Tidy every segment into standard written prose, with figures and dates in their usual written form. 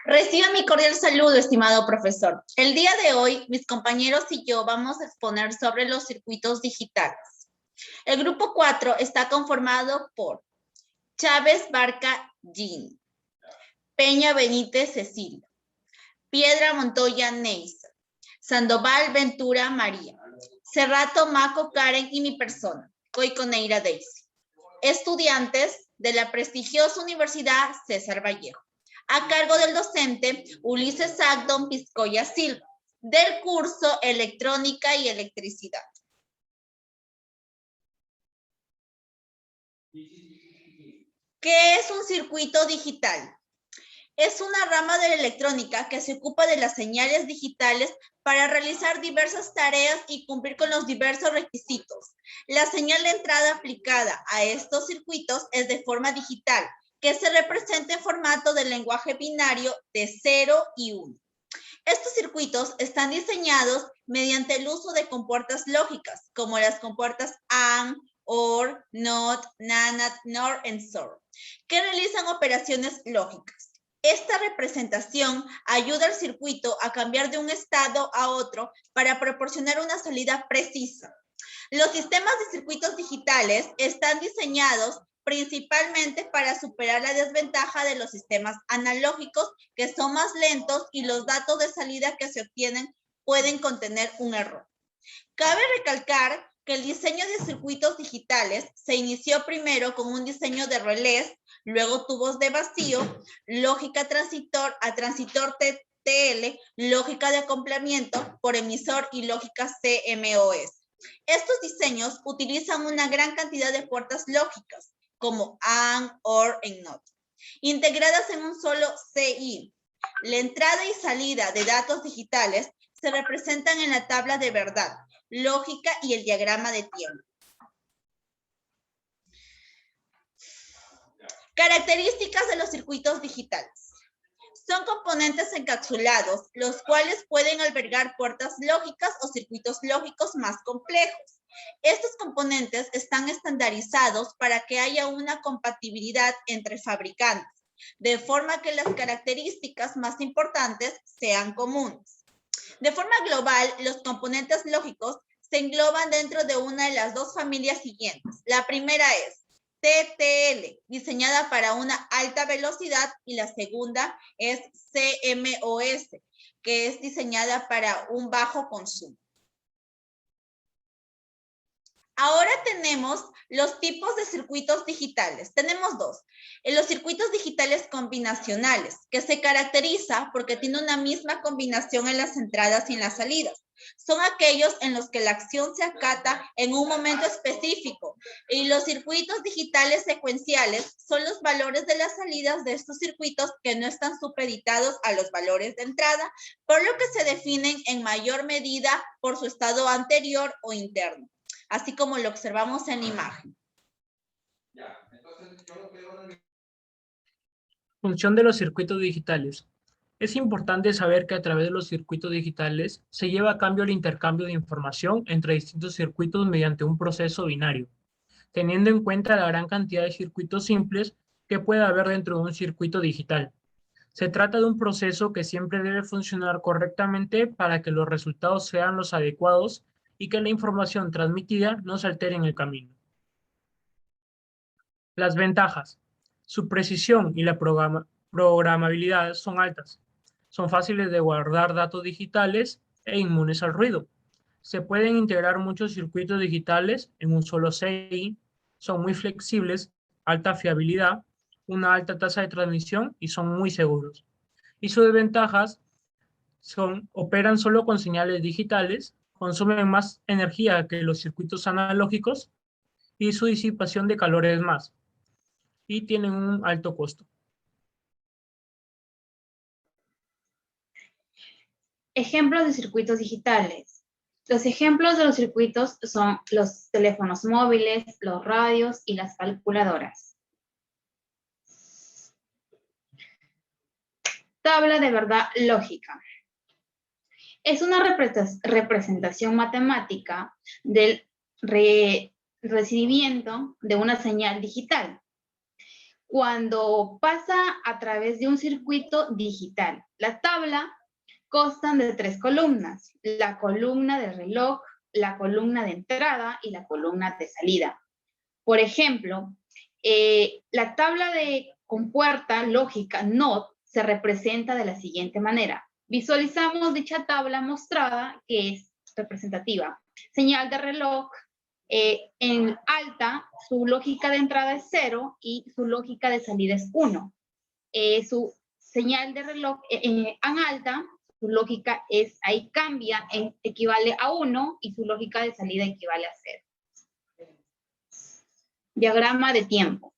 Reciba mi cordial saludo, estimado profesor. El día de hoy, mis compañeros y yo vamos a exponer sobre los circuitos digitales. El grupo 4 está conformado por Chávez Barca Jean, Peña Benítez Cecilia, Piedra Montoya Neisa, Sandoval Ventura María, Cerrato Maco Karen y mi persona, Coiconeira Daisy. Estudiantes de la prestigiosa Universidad César Vallejo, a cargo del docente Ulises Agdon Piscoya Silva, del curso Electrónica y Electricidad. ¿Qué es un circuito digital? Es una rama de la electrónica que se ocupa de las señales digitales para realizar diversas tareas y cumplir con los diversos requisitos. La señal de entrada aplicada a estos circuitos es de forma digital, que se representa en formato de lenguaje binario de 0 y 1. Estos circuitos están diseñados mediante el uso de compuertas lógicas, como las compuertas AND, OR, NOT, NAND, NOR y SOR, que realizan operaciones lógicas. Esta representación ayuda al circuito a cambiar de un estado a otro para proporcionar una salida precisa. Los sistemas de circuitos digitales están diseñados principalmente para superar la desventaja de los sistemas analógicos, que son más lentos y los datos de salida que se obtienen pueden contener un error. Cabe recalcar que el diseño de circuitos digitales se inició primero con un diseño de relés, luego tubos de vacío, lógica transitor a transitor TL, lógica de acoplamiento por emisor y lógica CMOS. Estos diseños utilizan una gran cantidad de puertas lógicas, como AND, OR y NOT, integradas en un solo CI. La entrada y salida de datos digitales se representan en la tabla de verdad, lógica y el diagrama de tiempo. Características de los circuitos digitales. Son componentes encapsulados, los cuales pueden albergar puertas lógicas o circuitos lógicos más complejos. Estos componentes están estandarizados para que haya una compatibilidad entre fabricantes, de forma que las características más importantes sean comunes. De forma global, los componentes lógicos se engloban dentro de una de las dos familias siguientes. La primera es TTL, diseñada para una alta velocidad, y la segunda es CMOS, que es diseñada para un bajo consumo. Ahora tenemos los tipos de circuitos digitales. Tenemos dos. Los circuitos digitales combinacionales, que se caracteriza porque tiene una misma combinación en las entradas y en las salidas. Son aquellos en los que la acción se acata en un momento específico. Y los circuitos digitales secuenciales son los valores de las salidas de estos circuitos que no están supeditados a los valores de entrada, por lo que se definen en mayor medida por su estado anterior o interno, así como lo observamos en la imagen. Función de los circuitos digitales. Es importante saber que a través de los circuitos digitales se lleva a cabo el intercambio de información entre distintos circuitos mediante un proceso binario, teniendo en cuenta la gran cantidad de circuitos simples que puede haber dentro de un circuito digital. Se trata de un proceso que siempre debe funcionar correctamente para que los resultados sean los adecuados y que la información transmitida no se altere en el camino. Las ventajas. Su precisión y la programabilidad son altas. Son fáciles de guardar datos digitales e inmunes al ruido. Se pueden integrar muchos circuitos digitales en un solo CI. Son muy flexibles, alta fiabilidad, una alta tasa de transmisión y son muy seguros. Y sus desventajas operan solo con señales digitales, consumen más energía que los circuitos analógicos y su disipación de calor es más, y tienen un alto costo. Ejemplos de circuitos digitales. Los ejemplos de los circuitos son los teléfonos móviles, los radios y las calculadoras. Tabla de verdad lógica. Es una representación matemática del recibimiento de una señal digital. cuando pasa a través de un circuito digital. La tabla consta de 3 columnas, la columna del reloj, la columna de entrada y la columna de salida. Por ejemplo, la tabla de compuerta lógica NOT se representa de la siguiente manera. Visualizamos dicha tabla mostrada que es representativa. Señal de reloj, en alta, su lógica de entrada es 0 y su lógica de salida es 1. Su señal de reloj en alta, su lógica es, ahí cambia, equivale a 1 y su lógica de salida equivale a 0. Diagrama de tiempo.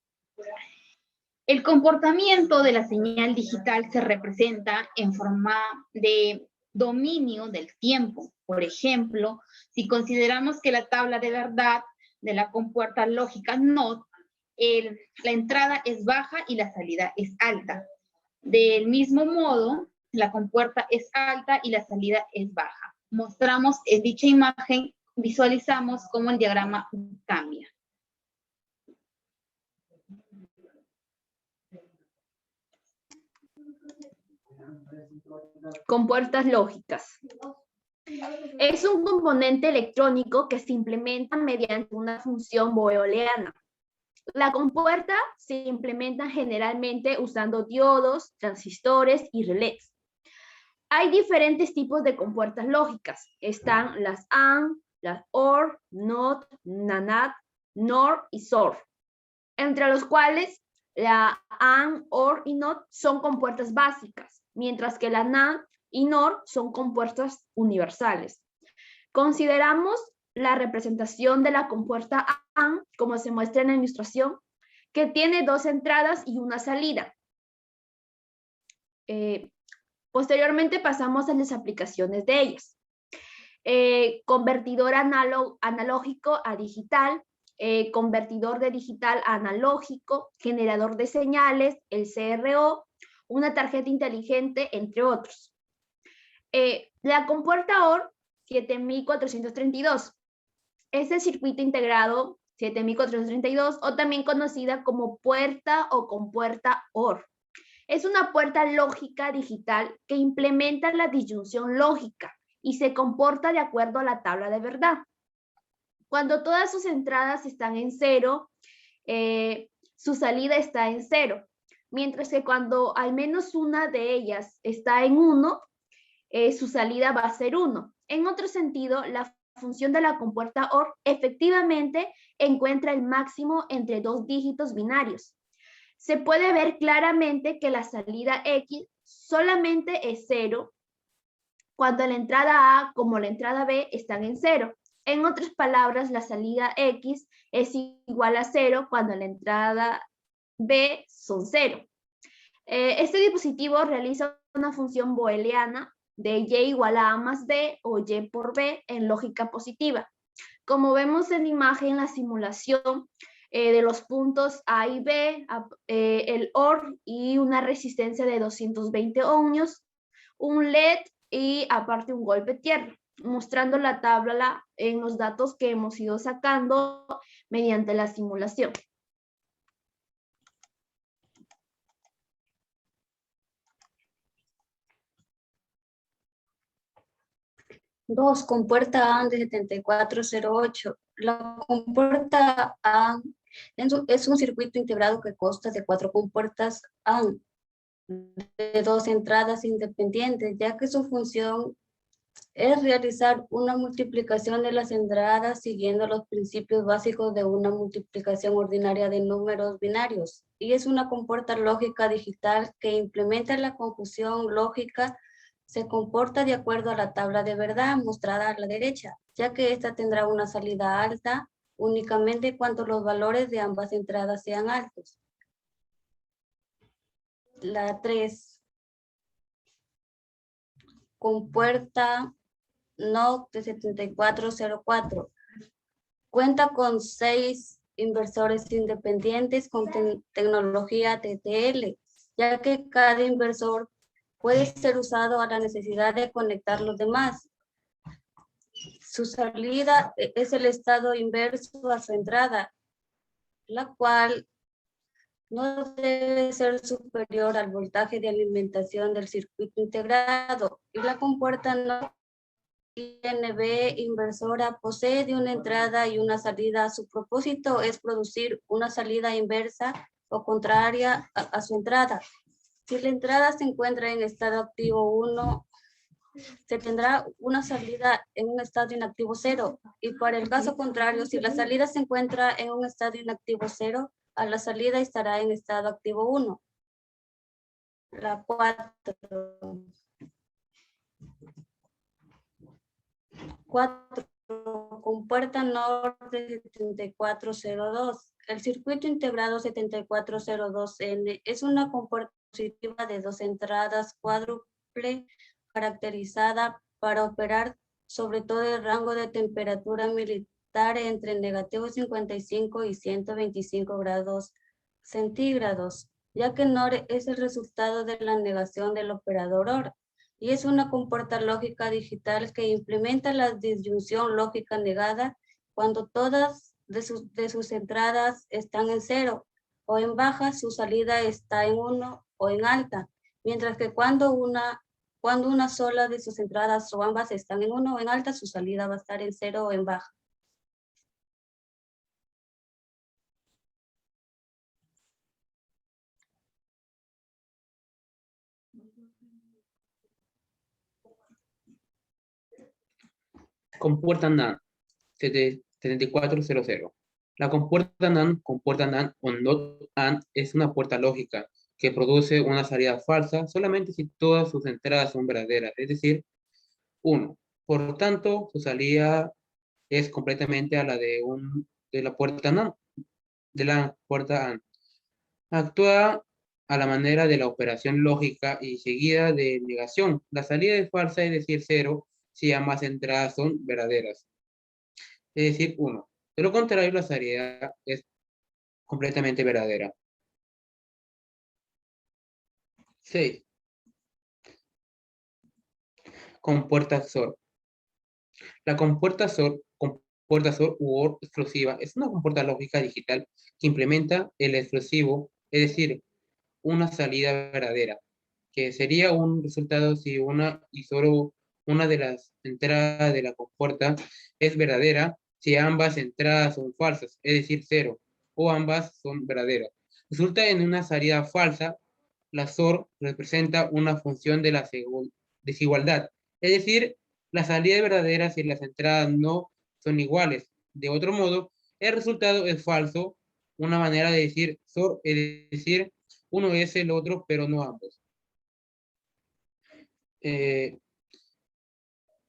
El comportamiento de la señal digital se representa en forma de dominio del tiempo. Por ejemplo, si consideramos que la tabla de verdad de la compuerta lógica NOT, la entrada es baja y la salida es alta. Del mismo modo, la compuerta es alta y la salida es baja. Mostramos en dicha imagen, visualizamos cómo el diagrama cambia. Compuertas lógicas. Es un componente electrónico que se implementa mediante una función booleana. La compuerta se implementa generalmente usando diodos, transistores y relés. Hay diferentes tipos de compuertas lógicas. Están las AND, las OR, NOT, NAND, NOR y SOR, entre los cuales la AND, OR y NOT son compuertas básicas, mientras que la NAND y NOR son compuertas universales. Consideramos la representación de la compuerta AND, como se muestra en la ilustración, que tiene 2 entradas y una salida. Posteriormente pasamos a las aplicaciones de ellas. Convertidor analógico a digital, convertidor de digital a analógico, generador de señales, el CRO, una tarjeta inteligente, entre otros. La compuerta OR 7432 es el circuito integrado 7432 o también conocida como puerta o compuerta OR. Es una puerta lógica digital que implementa la disyunción lógica y se comporta de acuerdo a la tabla de verdad. Cuando todas sus entradas están en 0, su salida está en 0, mientras que cuando al menos una de ellas está en 1, su salida va a ser 1. En otro sentido, la función de la compuerta OR efectivamente encuentra el máximo entre 2 dígitos binarios. Se puede ver claramente que la salida X solamente es 0 cuando la entrada A como la entrada B están en 0. En otras palabras, la salida X es igual a 0 cuando la entrada B son 0. Este dispositivo realiza una función booleana de Y igual a A más B o Y por B en lógica positiva. Como vemos en la imagen, la simulación de los puntos A y B, el OR y una resistencia de 220 ohmios, un LED y aparte un golpe tierra, mostrando la tabla en los datos que hemos ido sacando mediante la simulación. Dos, compuerta AND de 7408. La compuerta AND es un circuito integrado que consta de 4 compuertas AND de 2 entradas independientes, ya que su función es realizar una multiplicación de las entradas siguiendo los principios básicos de una multiplicación ordinaria de números binarios. Y es una compuerta lógica digital que implementa la confusión lógica. Se comporta de acuerdo a la tabla de verdad mostrada a la derecha, ya que esta tendrá una salida alta únicamente cuando los valores de ambas entradas sean altos. La 3. Compuerta NOT de 7404. Cuenta con 6 inversores independientes con tecnología TTL, ya que cada inversor puede ser usado a la necesidad de conectar los demás. Su salida es el estado inverso a su entrada, la cual no debe ser superior al voltaje de alimentación del circuito integrado y la compuerta no INB inversora posee de una entrada y una salida. Su propósito es producir una salida inversa o contraria a su entrada. Si la entrada se encuentra en estado activo 1, se tendrá una salida en un estado inactivo 0. Y para el caso contrario, si la salida se encuentra en un estado inactivo 0, a la salida estará en estado activo 1. La 4. 4. Compuerta norte 7402. El circuito integrado 7402N es una compuerta positiva de 2 entradas cuádruple caracterizada para operar sobre todo el rango de temperatura militar entre negativo 55 y 125 grados centígrados, ya que NOR es el resultado de la negación del operador OR. Y es una compuerta lógica digital que implementa la disyunción lógica negada cuando todas de sus entradas están en 0 o en baja, su salida está en 1 o en alta, mientras que cuando una sola de sus entradas o ambas están en 1 o en alta, su salida va a estar en 0 o en baja. Compuerta NAND 7400. La compuerta NAND o NOT AND es una puerta lógica que produce una salida falsa solamente si todas sus entradas son verdaderas, es decir, 1. Por tanto, su salida es completamente a la de la puerta NAND, de la puerta AND. Actúa a la manera de la operación lógica y seguida de negación. La salida es falsa, es decir, 0, si ambas entradas son verdaderas. Es decir, 1. De lo contrario, la salida es completamente verdadera. 6. Compuerta XOR. La compuerta XOR u OR exclusiva es una compuerta lógica digital que implementa el exclusivo, es decir, una salida verdadera, que sería un resultado si una y solo una de las entradas de la compuerta es verdadera, si ambas entradas son falsas, es decir, 0, o ambas son verdaderas. Resulta en una salida falsa, la XOR representa una función de la desigualdad, es decir, la salida es verdadera si las entradas no son iguales. De otro modo, el resultado es falso, una manera de decir XOR, es decir, uno es el otro, pero no ambos.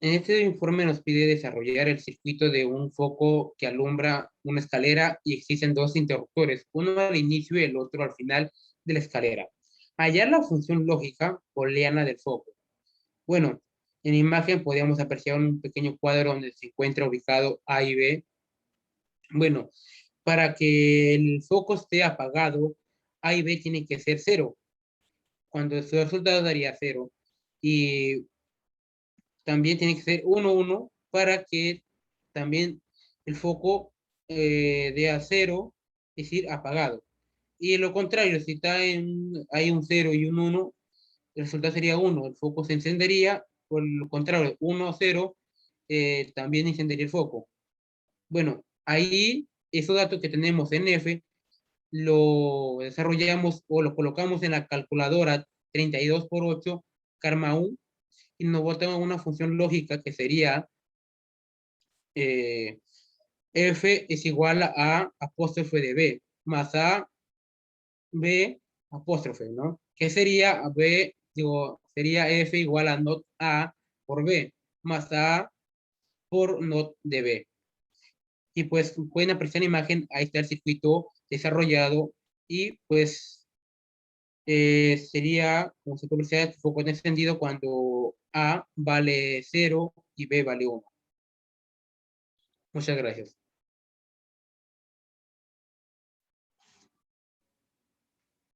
En este informe nos pide desarrollar el circuito de un foco que alumbra una escalera y existen 2 interruptores, uno al inicio y el otro al final de la escalera. Hallar la función lógica booleana del foco. Bueno, en la imagen podríamos apreciar un pequeño cuadro donde se encuentra ubicado A y B. Bueno, para que el foco esté apagado, A y B tienen que ser 0. Cuando su resultado daría 0. Y también tiene que ser 1, 1 para que también el foco dé a 0, es decir, apagado. Y lo contrario, si hay un 0 y un 1, el resultado sería 1. El foco se encendería. Por lo contrario, 1, 0, también encendería el foco. Bueno, ahí esos datos que tenemos en F lo desarrollamos o lo colocamos en la calculadora 32 por 8, karma U, y nos bota una función lógica que sería F es igual a apóstrofe de B, más A, B, apóstrofe, ¿no? Que sería B, sería F igual a not A por B, más A por not de B. Y pues pueden apreciar la imagen, ahí está el circuito desarrollado y pues sería, como se puede apreciar, el foco encendido cuando A vale 0 y B vale 1. Muchas gracias.